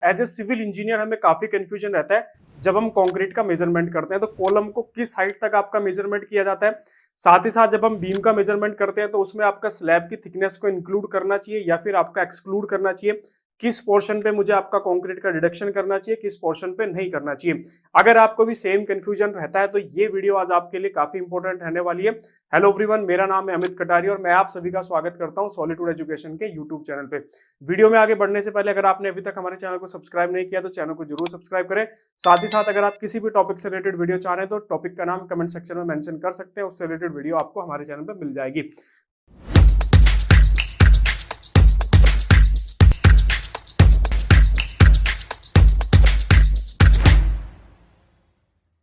As a civil engineer हमें काफी confusion रहता है जब हम कंक्रीट का मेजरमेंट करते हैं तो कॉलम को किस हाइट तक आपका मेजरमेंट किया जाता है। साथ ही साथ जब हम बीम का मेजरमेंट करते हैं तो उसमें आपका स्लैब की थिकनेस को इंक्लूड करना चाहिए या फिर आपका एक्सक्लूड करना चाहिए। किस पोर्शन पे मुझे आपका कंक्रीट का डिडक्शन करना चाहिए, किस पोर्शन पे नहीं करना चाहिए। अगर आपको भी सेम कंफ्यूजन रहता है तो ये वीडियो आज आपके लिए काफी इंपॉर्टेंट रहने वाली है। हेलो एवरीवन, मेरा नाम है अमित कटारिया और मैं आप सभी का स्वागत करता हूं सॉलिट्यूड एजुकेशन के यूट्यूब चैनल पे। वीडियो में आगे बढ़ने से पहले अगर आपने अभी तक हमारे चैनल को सब्सक्राइब नहीं किया तो चैनल को जरूर सब्सक्राइब करें। साथ ही साथ अगर आप किसी भी टॉपिक से रिलेटेड वीडियो चाह रहे हैं तो टॉपिक का नाम कमेंट सेक्शन में मेंशन कर सकते हैं, उससे रिलेटेड वीडियो आपको हमारे चैनल पर मिल जाएगी।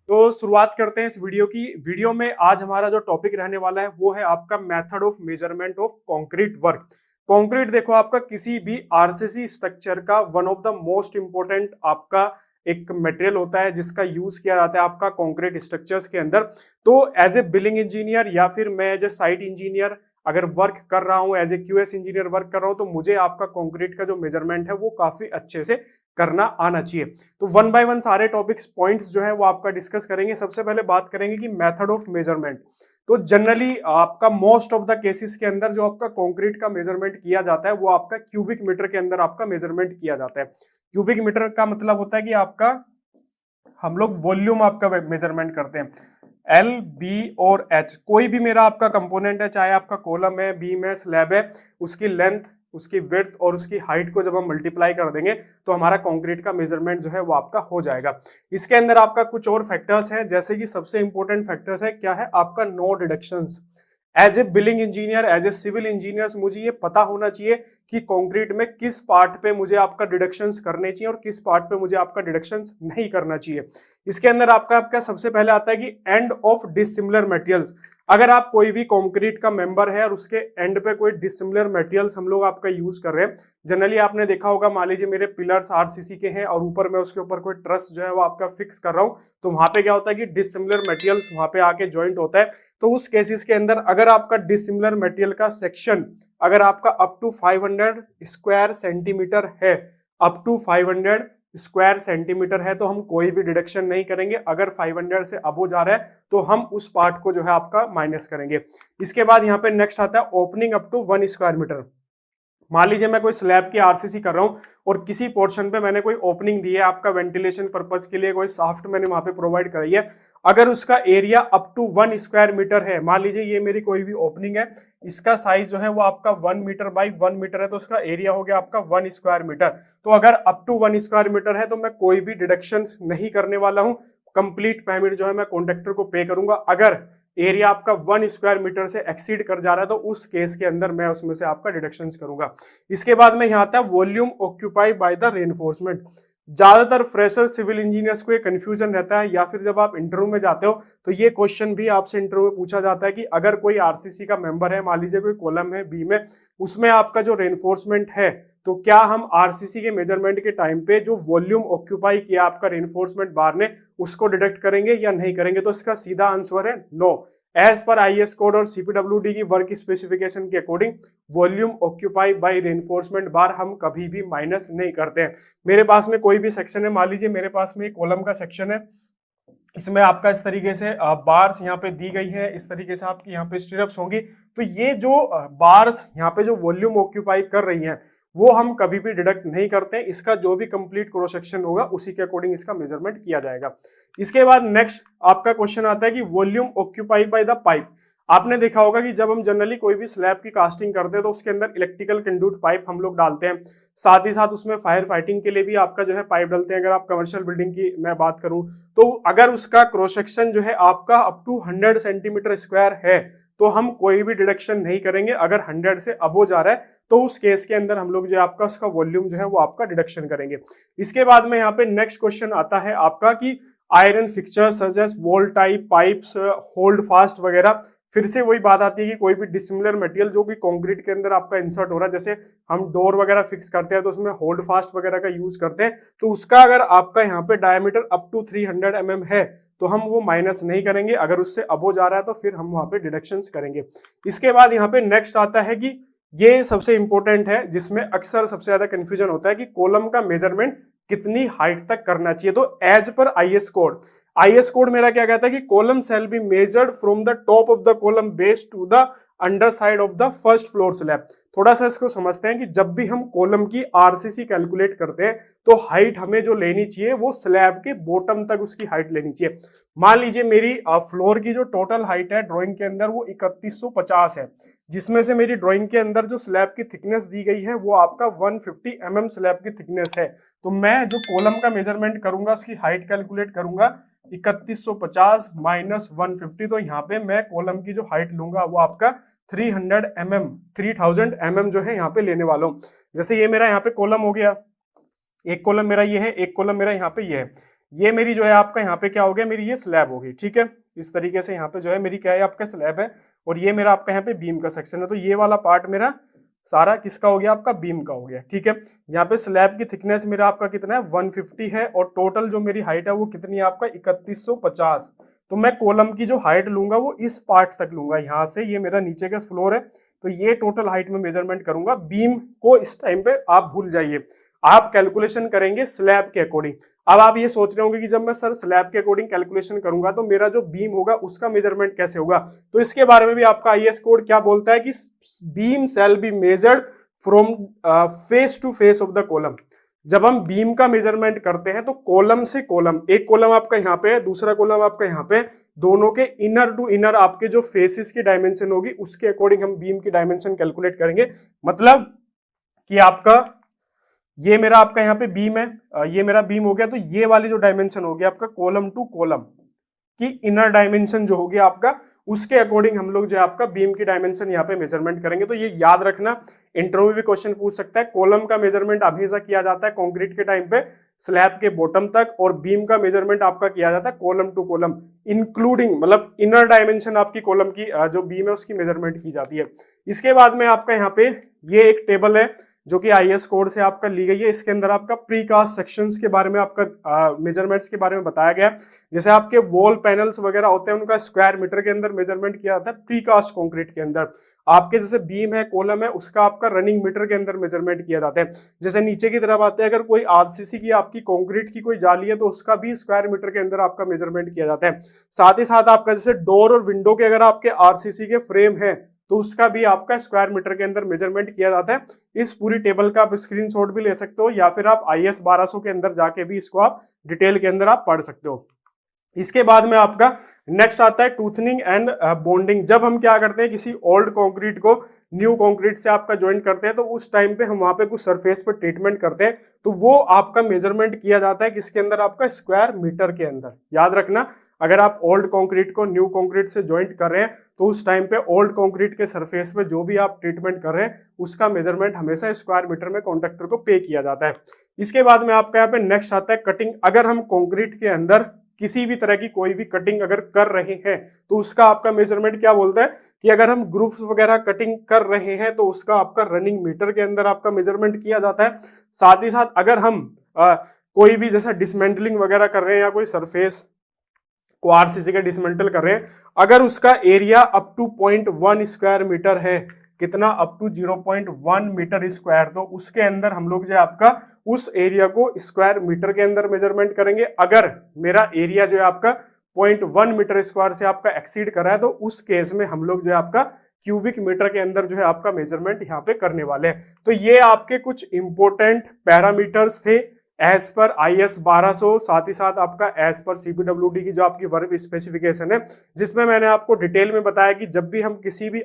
तो शुरुआत करते हैं इस वीडियो में आज हमारा जो टॉपिक रहने वाला है वो है आपका method of measurement of concrete work. Concrete देखो आपका किसी भी आरसीसी स्ट्रक्चर का one of the most important आपका एक मटेरियल होता है जिसका यूज किया जाता है आपका कंक्रीट स्ट्रक्चर्स के अंदर। तो एज ए बिल्डिंग इंजीनियर या फिर मैं एज ए साइट इंजीनियर अगर वर्क कर रहा हूं, as a QS engineer work कर रहा हूं, तो मुझे आपका कंक्रीट का जो मेजरमेंट है वो काफी अच्छे से करना आना चाहिए। तो वन बाय वन सारे टॉपिक्स पॉइंट्स जो है वो आपका डिस्कस करेंगे। सबसे पहले बात करेंगे कि मेथड ऑफ मेजरमेंट। तो जनरली आपका मोस्ट ऑफ द केसेस के अंदर जो आपका कंक्रीट का मेजरमेंट किया जाता है वो आपका क्यूबिक मीटर के अंदर आपका मेजरमेंट किया जाता है। क्यूबिक मीटर का मतलब होता है कि आपका हम लोग वॉल्यूम आपका मेजरमेंट करते हैं। एल, बी और एच कोई भी मेरा आपका कंपोनेंट है, चाहे आपका कॉलम है, बीम है, स्लैब है, उसकी लेंथ, उसकी विड्थ और उसकी हाइट को जब हम मल्टीप्लाई कर देंगे तो हमारा कंक्रीट का मेजरमेंट जो है वो आपका हो जाएगा। इसके अंदर आपका कुछ और फैक्टर्स हैं, जैसे कि सबसे इंपॉर्टेंट फैक्टर्स है क्या है आपका no deductions. As a building engineer, as a civil engineer मुझे ये पता होना चाहिए कि कंक्रीट में किस पार्ट पे मुझे आपका डिडक्शंस करने चाहिए और किस पार्ट पे मुझे आपका डिडक्शंस नहीं करना चाहिए। इसके अंदर आपका सबसे पहले आता है कि एंड ऑफ डिसिमिलर मटेरियल्स। अगर आप कोई भी कंक्रीट का मेंबर है और उसके एंड पे कोई डिसिमिलर मटेरियल्स हम लोग आपका यूज कर रहे हैं, जनरली आपने देखा होगा, मान लीजिए मेरे पिलर्स आरसीसी के हैं और ऊपर मैं उसके ऊपर कोई ट्रस जो है वो आपका फिक्स कर रहा हूं, तो वहां पे क्या होता है कि डिसिमिलर मटेरियल्स वहां पे आके ज्वाइंट होता है। तो उस केसेस के अंदर अगर आपका डिसिमिलर मटेरियल का सेक्शन अगर आपका अप टू 500 स्क्वायर सेंटीमीटर है, अप टू 500 स्क्वायर सेंटीमीटर है, तो हम कोई भी डिडक्शन नहीं करेंगे। अगर 500 से अबो जा रहा है तो हम उस पार्ट को जो है आपका माइनस करेंगे। इसके बाद यहाँ पे नेक्स्ट आता है opening up to 1 square metre. मान लीजिए मैं कोई स्लैब की आरसीसी कर रहा हूं और किसी पोर्शन पे मैंने कोई ओपनिंग दी है आपका वेंटिलेशन पर्पस के लिए, कोई शाफ्ट मैंने वहां पे प्रोवाइड कराई है। अगर उसका area up to 1 square metre है, मान लीजिए ये मेरी कोई भी ओपनिंग है, इसका साइज जो है वो आपका 1 मीटर बाई 1 मीटर है, तो उसका एरिया हो गया आपका 1 स्क्वायर मीटर। तो अगर अप टू 1 स्क्वायर मीटर है तो मैं कोई भी डिडक्शन नहीं करने वाला हूं, कंप्लीट पेमेंट जो है मैं कॉन्ट्रैक्टर को पे करूंगा। अगर एरिया आपका 1 स्क्वायर मीटर से एक्सीड कर जा रहा है तो उस केस के अंदर मैं उसमें से आपका डिडक्शंस करूंगा। इसके बाद में यहाँ आता है volume occupied by the reinforcement. ज्यादातर फ्रेशर सिविल इंजीनियर्स को ये कंफ्यूजन रहता है, या फिर जब आप इंटरव्यू में जाते हो तो ये क्वेश्चन भी आपसे इंटरव्यू में पूछा जाता है कि अगर कोई आरसीसी का मेंबर है, मान लीजिए कोई कॉलम है, बीम है, उसमें आपका जो रेनफोर्समेंट है, तो क्या हम आरसीसी के मेजरमेंट के टाइम पे जो वॉल्यूम ऑक्यूपाई किया आपका रेनफोर्समेंट बार ने उसको डिडक्ट करेंगे या नहीं करेंगे। तो इसका सीधा आंसर है no. As per IS code और सीपीडब्ल्यूडी की वर्क स्पेसिफिकेशन के according volume occupy by reinforcement bar हम कभी भी माइनस नहीं करते हैं। मेरे पास में कोई भी सेक्शन है, मान लीजिए मेरे पास में कॉलम का सेक्शन है, इसमें आपका इस तरीके से बार्स यहाँ पे दी गई है, इस तरीके से आपकी यहाँ पे स्टिरअप्स होंगी। तो ये जो बार्स यहाँ पे जो वॉल्यूम ऑक्यूपाई कर रही हैं वो हम कभी भी डिडक्ट नहीं करते हैं। इसका जो भी कंप्लीट क्रॉस सेक्शन होगा उसी के अकॉर्डिंग इसका मेजरमेंट किया जाएगा। इसके बाद नेक्स्ट आपका क्वेश्चन आता है कि volume occupied by the pipe. आपने देखा होगा कि जब हम जनरली कोई भी स्लैब की कास्टिंग करते हैं तो उसके अंदर इलेक्ट्रिकल कंडक्ट पाइप हम लोग डालते हैं, साथ ही साथ उसमें फायर फाइटिंग के लिए भी आपका जो है पाइप डालते हैं। अगर आप कमर्शियल बिल्डिंग की मैं बात करूं तो अगर उसका क्रॉस सेक्शन जो है आपका अप टू 100 सेंटीमीटर स्क्वायर है तो हम कोई भी डिडक्शन नहीं करेंगे। अगर 100 से अबो जा रहा है तो उस केस के अंदर हम लोग जो आपका उसका वॉल्यूम जो है वो आपका डिडक्शन करेंगे। इसके बाद में यहाँ पे नेक्स्ट क्वेश्चन आता है आपका कि iron fixtures such as wall type pipes, hold fast वगैरह। फिर से वही बात आती है कि कोई भी डिसिमिलर मटेरियल जो भी कंक्रीट के अंदर आपका इंसर्ट हो रहा है, जैसे हम डोर वगैरह फिक्स करते हैं तो उसमें होल्ड फास्ट वगैरह का यूज करते हैं, तो उसका अगर आपका यहाँ पे डायमीटर अप टू 300 mm है तो हम वो माइनस नहीं करेंगे। अगर उससे अबो जा रहा है तो फिर हम वहां पे डिडक्शंस करेंगे। इसके बाद यहाँ पे नेक्स्ट आता है कि ये सबसे इंपॉर्टेंट है जिसमें अक्सर सबसे ज्यादा कंफ्यूजन होता है कि कॉलम का मेजरमेंट कितनी हाइट तक करना चाहिए। तो एज पर आईएस कोड मेरा क्या कहता है कि column shall be measured from the top of the column base to the under side of the first floor slab. थोड़ा सा इसको समझते हैं कि जब भी हम कॉलम की आरसीसी कैलकुलेट करते हैं तो हाइट हमें जो लेनी चाहिए वो स्लैब के बॉटम तक उसकी हाइट लेनी चाहिए। मान लीजिए मेरी फ्लोर की जो टोटल हाइट है ड्राइंग के अंदर वो 3150 है, जिसमें से मेरी ड्राइंग के अंदर जो स्लैब की थिकनेस दी गई है वो आपका 150 mm स्लैब की थिकनेस है। तो मैं जो कॉलम का मेजरमेंट करूंगा उसकी हाइट कैलकुलेट करूंगा 3150 माइनस 150, तो यहाँ पे मैं कॉलम की जो हाइट लूंगा वो आपका 3000 mm जो है यहाँ पे लेने वाला हूँ। जैसे ये मेरा यहाँ पे कॉलम हो गया, एक कॉलम मेरा ये है, एक कॉलम मेरा यहाँ पे ये है, ये मेरी जो है आपका यहाँ पे क्या हो गया, मेरी ये स्लैब होगी। ठीक है, इस तरीके से यहाँ पे जो है मेरी क्या है आपका स्लैब है, और ये मेरा आपका यहाँ पे बीम का सेक्शन है। तो ये वाला पार्ट मेरा सारा किसका हो गया, आपका बीम का हो गया। ठीक है, यहाँ पे स्लैब की थिकनेस मेरा आपका कितना है 150 है, और टोटल जो मेरी हाइट है वो कितनी है आपका 3150। तो मैं कॉलम की जो हाइट लूंगा वो इस पार्ट तक लूंगा, यहाँ से ये मेरा नीचे का फ्लोर है, तो ये टोटल हाइट में मेजरमेंट करूंगा। बीम को इस टाइम पे आप भूल जाइए, आप कैलकुलेशन करेंगे स्लैब के अकॉर्डिंग। अब आप ये सोच रहे होंगे कि जब मैं सर स्लैब के अकॉर्डिंग कैलकुलेशन करूंगा तो मेरा जो बीम होगा उसका मेजरमेंट कैसे होगा। तो इसके बारे में भी आपका आईएस कोड क्या बोलता है कि beam shall be measured from face to face of the column. जब हम बीम का मेजरमेंट करते हैं तो कॉलम से कॉलम, एक कॉलम आपका यहाँ पे है, दूसरा कॉलम आपका यहाँ पे, दोनों के इनर टू इनर आपके जो फेसेस की डायमेंशन होगी उसके अकॉर्डिंग हम बीम की डायमेंशन कैलकुलेट करेंगे। मतलब कि आपका ये मेरा आपका यहाँ पे बीम है, ये मेरा बीम हो गया, तो ये वाली जो डायमेंशन हो गया आपका कॉलम टू कॉलम की इनर डायमेंशन जो हो गया आपका, उसके अकॉर्डिंग हम लोग जो है आपका बीम की डायमेंशन यहाँ पे मेजरमेंट करेंगे। तो ये याद रखना, इंटरव्यू में भी क्वेश्चन पूछ सकता है। कॉलम का मेजरमेंट हमेशा किया जाता है कंक्रीट के टाइम पे स्लैब के बॉटम तक, और बीम का मेजरमेंट आपका किया जाता है कॉलम टू कॉलम इंक्लूडिंग, मतलब इनर डायमेंशन आपकी कॉलम की जो बीम है उसकी मेजरमेंट की जाती है। इसके बाद में आपका यहाँ पे ये एक टेबल है जो कि आईएस कोड से आपका ली गई है, इसके अंदर आपका प्रीकास्ट सेक्शंस के बारे में आपका मेजरमेंट्स के बारे में बताया गया है। जैसे आपके वॉल पैनल्स वगैरह होते हैं उनका स्क्वायर मीटर के अंदर मेजरमेंट किया जाता है प्रीकास्ट कंक्रीट के अंदर। आपके जैसे बीम है, कॉलम है, उसका आपका रनिंग मीटर के अंदर मेजरमेंट किया जाता है। जैसे नीचे की तरफ आते हैं, अगर कोई आरसीसी की आपकी कंक्रीट की कोई जाली है तो उसका भी स्क्वायर मीटर के अंदर आपका मेजरमेंट किया जाता है। साथ ही साथ आपका जैसे डोर और विंडो के अगर आपके आरसीसी के फ्रेम है तो उसका भी आपका स्क्वायर मीटर के अंदर मेजरमेंट किया जाता है। इस पूरी टेबल का आप स्क्रीनशॉट भी ले सकते हो, या फिर आप आईएस 1200 के अंदर जाके भी इसको आप डिटेल के अंदर आप पढ़ सकते हो। इसके बाद में आपका नेक्स्ट आता है टूथनिंग एंड बॉन्डिंग। जब हम क्या करते हैं, किसी ओल्ड कंक्रीट को न्यू कंक्रीट से आपका ज्वाइन करते हैं तो उस टाइम पे हम वहां पे कुछ सरफेस पे ट्रीटमेंट करते हैं, तो वो आपका मेजरमेंट किया जाता है किसके अंदर, आपका स्क्वायर मीटर के अंदर। याद रखना, अगर आप ओल्ड कंक्रीट को न्यू कंक्रीट से ज्वाइंट कर रहे हैं तो उस टाइम पे ओल्ड कंक्रीट के सरफेस पे जो भी आप ट्रीटमेंट कर रहे हैं उसका मेजरमेंट हमेशा स्क्वायर मीटर में कॉन्ट्रैक्टर को पे किया जाता है। इसके बाद में आपका यहाँ पे नेक्स्ट आता है कटिंग। अगर हम कंक्रीट के अंदर किसी भी तरह की कोई भी कटिंग अगर कर रहे हैं तो उसका आपका मेजरमेंट क्या बोलता है कि अगर हम ग्रूव्स वगैरह कटिंग कर रहे हैं तो उसका आपका रनिंग मीटर के अंदर आपका मेजरमेंट किया जाता है। साथ ही साथ अगर हम कोई भी जैसा डिसमेंटलिंग वगैरह कर रहे हैं या कोई सरफेस को आरसीसी का डिसमेंटल कर रहे हैं, अगर उसका area up to 0.1 square metre है, कितना, अप टू 0.1 मीटर स्क्वायर, तो उसके अंदर हम लोग जो आपका उस एरिया को स्क्वायर मीटर के अंदर मेजरमेंट करेंगे। अगर मेरा एरिया जो है आपका 0.1 मीटर स्क्वायर से आपका एक्सीड कर रहा है तो उस केस में हम लोग जो है आपका क्यूबिक मीटर के अंदर जो है आपका मेजरमेंट यहाँ पे करने वाले हैं। तो ये आपके कुछ इंपोर्टेंट पैरामीटर्स थे एज पर आईएस 1200, साथ ही साथ आपका एज पर सीपीडब्ल्यूडी की जो आपकी वर्क स्पेसिफिकेशन है, जिसमें मैंने आपको डिटेल में बताया कि जब भी हम किसी भी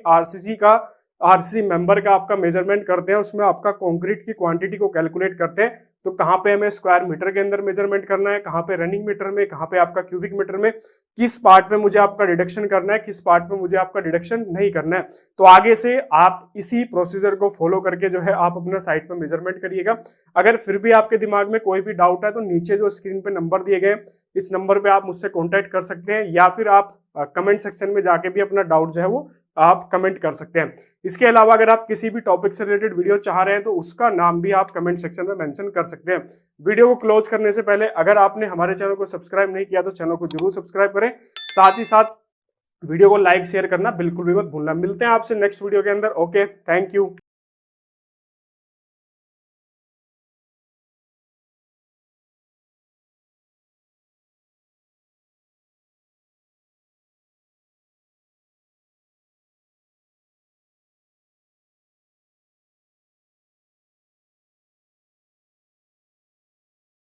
आरसीसी मेंबर का आपका मेजरमेंट करते हैं उसमें आपका कंक्रीट की क्वांटिटी को कैलकुलेट करते हैं, तो कहाँ पे हमें स्क्वायर मीटर के अंदर मेजरमेंट करना है, कहाँ पे रनिंग मीटर में, कहाँ पे आपका क्यूबिक मीटर में, किस पार्ट में मुझे आपका डिडक्शन करना है, किस पार्ट में मुझे आपका डिडक्शन नहीं करना है। तो आगे से आप इसी प्रोसीजर को फॉलो करके जो है आप अपना साइट पर मेजरमेंट करिएगा। अगर फिर भी आपके दिमाग में कोई भी डाउट है तो नीचे जो स्क्रीन पे नंबर दिए गए इस नंबर पे आप मुझसे कॉन्टेक्ट कर सकते हैं, या फिर आप कमेंट सेक्शन में जाके भी अपना डाउट जो है वो आप कमेंट कर सकते हैं। इसके अलावा अगर आप किसी भी टॉपिक से रिलेटेड वीडियो चाह रहे हैं तो उसका नाम भी आप कमेंट सेक्शन में मेंशन कर सकते हैं। वीडियो को क्लोज करने से पहले अगर आपने हमारे चैनल को सब्सक्राइब नहीं किया तो चैनल को जरूर सब्सक्राइब करें, साथ ही साथ वीडियो को लाइक शेयर करना बिल्कुल भी मत भूलना। मिलते हैं आपसे नेक्स्ट वीडियो के अंदर। Okay, thank you.